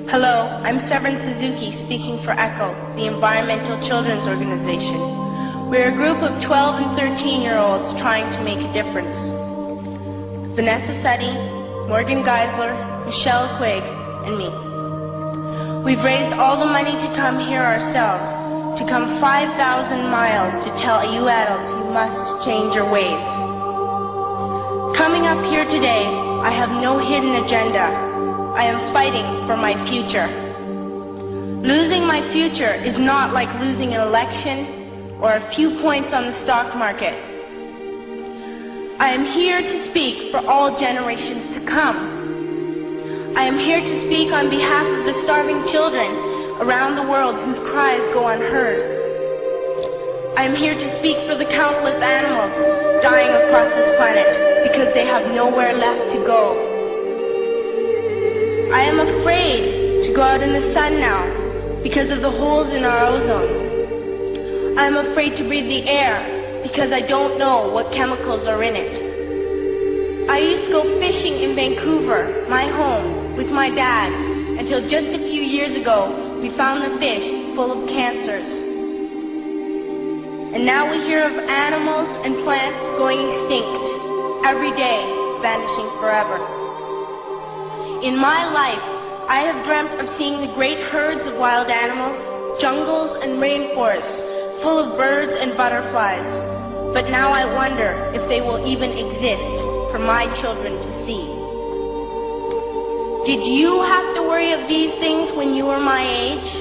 Hello, I'm SEVERN SUZUKI speaking for ECHO, the Environmental Children's Organization. We're a group of 12 and 13-year-olds trying to make a difference. Vanessa Seti, Morgan Geisler, Michelle Quigg, and me. We've raised all the money to come here ourselves, to come 5,000 miles to tell you adults you must change your ways. Coming up here today, I have no hidden agenda. I am fighting for my future. Losing my future is not like losing an election or a few points on the stock market. I am here to speak for all generations to come. I am here to speak on behalf of the starving children around the world whose cries go unheard. I am here to speak for the countless animals dying across this planet because they have nowhere left to go. I am afraid to go out in the sun now because of the holes in our ozone. I am afraid to breathe the air because I don't know what chemicals are in it. I used to go fishing in Vancouver, my home, with my dad, until just a few years ago we found the fish full of cancers. And now we hear of animals and plants going extinct, every day vanishing forever. In my life, I have dreamt of seeing the great herds of wild animals, jungles and rainforests full of birds and butterflies. But now I wonder if they will even exist for my children to see. Did you have to worry of these things when you were my age?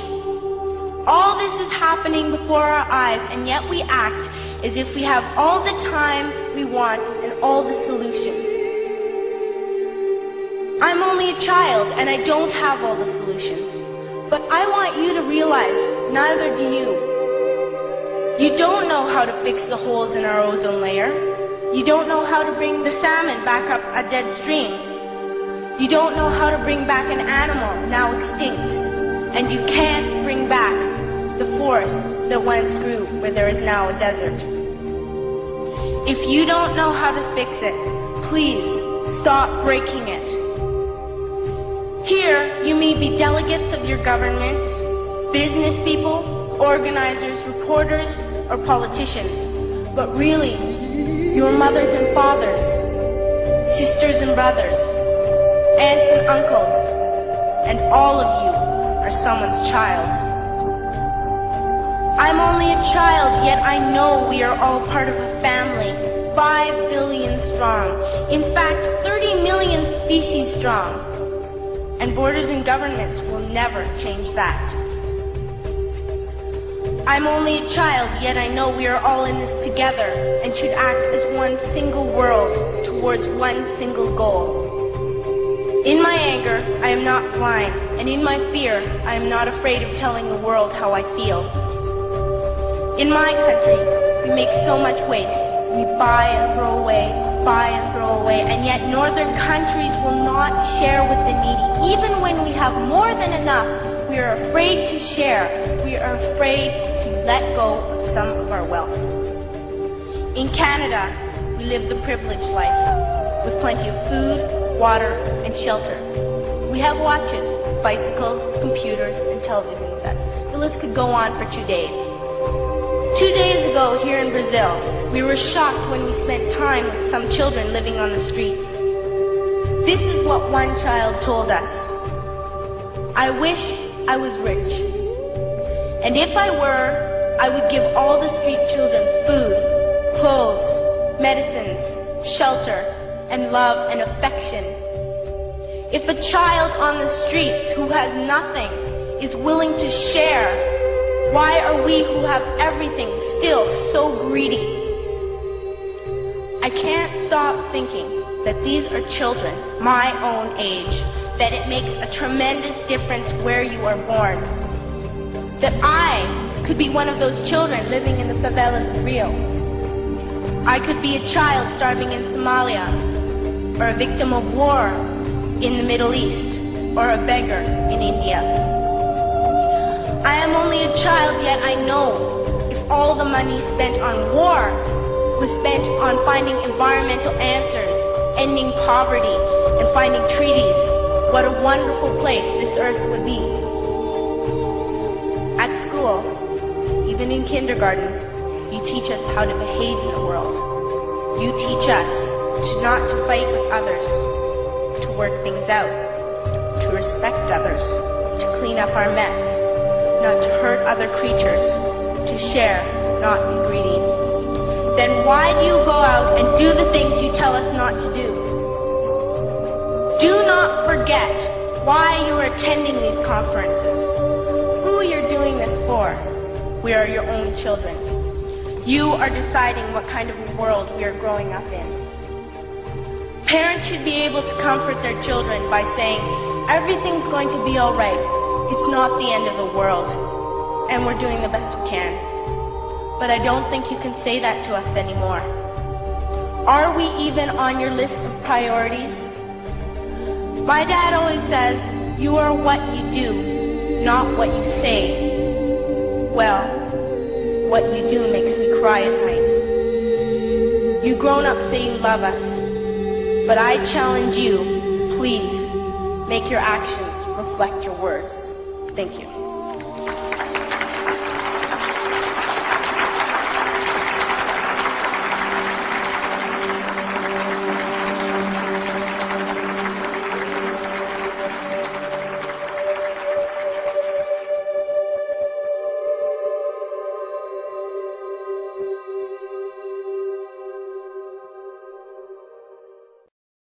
All this is happening before our eyes, and yet we act as if we have all the time we want and all the solutions. I'm only a child and I don't have all the solutions. But I want you to realize, neither do you. You don't know how to fix the holes in our ozone layer. You don't know how to bring the salmon back up a dead stream. You don't know how to bring back an animal now extinct. And you can't bring back the forest that once grew where there is now a desert. If you don't know how to fix it, please stop breaking it. Here, you may be delegates of your government, business people, organizers, reporters, or politicians, but really, your mothers and fathers, sisters and brothers, aunts and uncles, and all of you are someone's child. I'm only a child, yet I know we are all part of a family, 5 billion strong, in fact 30 million species strong. And borders and governments will never change that. I'm only a child, yet I know we are all in this together and should act as one single world towards one single goal. In my anger, I am not blind, and in my fear, I am not afraid of telling the world how I feel. In my country, we make so much waste. We buy and throw away, and yet northern countries will not share with the needy. Even when we have more than enough, we are afraid to share. We are afraid to let go of some of our wealth. In Canada, we live the privileged life, with plenty of food, water, and shelter. We have watches, bicycles, computers, and television sets. The list could go on for 2 days. 2 days ago, here in Brazil, we were shocked when we spent time with some children living on the streets. This is what one child told us. I wish I was rich. And if I were, I would give all the street children food, clothes, medicines, shelter, and love and affection. If a child on the streets who has nothing is willing to share, why are we who have everything still so greedy? I can't stop thinking that these are children my own age, that it makes a tremendous difference where you are born. That I could be one of those children living in the favelas of Rio. I could be a child starving in Somalia, or a victim of war in the Middle East, or a beggar in India. I am only a child, yet I know if all the money spent on war was spent on finding environmental answers, ending poverty, and finding treaties, what a wonderful place this earth would be. At school, even in kindergarten, you teach us how to behave in the world. You teach us not to fight with others, to work things out, to respect others, to clean up our mess, not to hurt other creatures, to share, not be greedy. Then why do you go out and do the things you tell us not to do? Do not forget why you are attending these conferences, who you're doing this for. We are your own children. You are deciding what kind of a world we are growing up in. Parents should be able to comfort their children by saying, everything's going to be all right. It's not the end of the world, and we're doing the best we can. But I don't think you can say that to us anymore. Are we even on your list of priorities? My dad always says, you are what you do, not what you say. Well, what you do makes me cry at night. You grown-ups say you love us, but I challenge you, please, make your actions reflect your words. Thank you.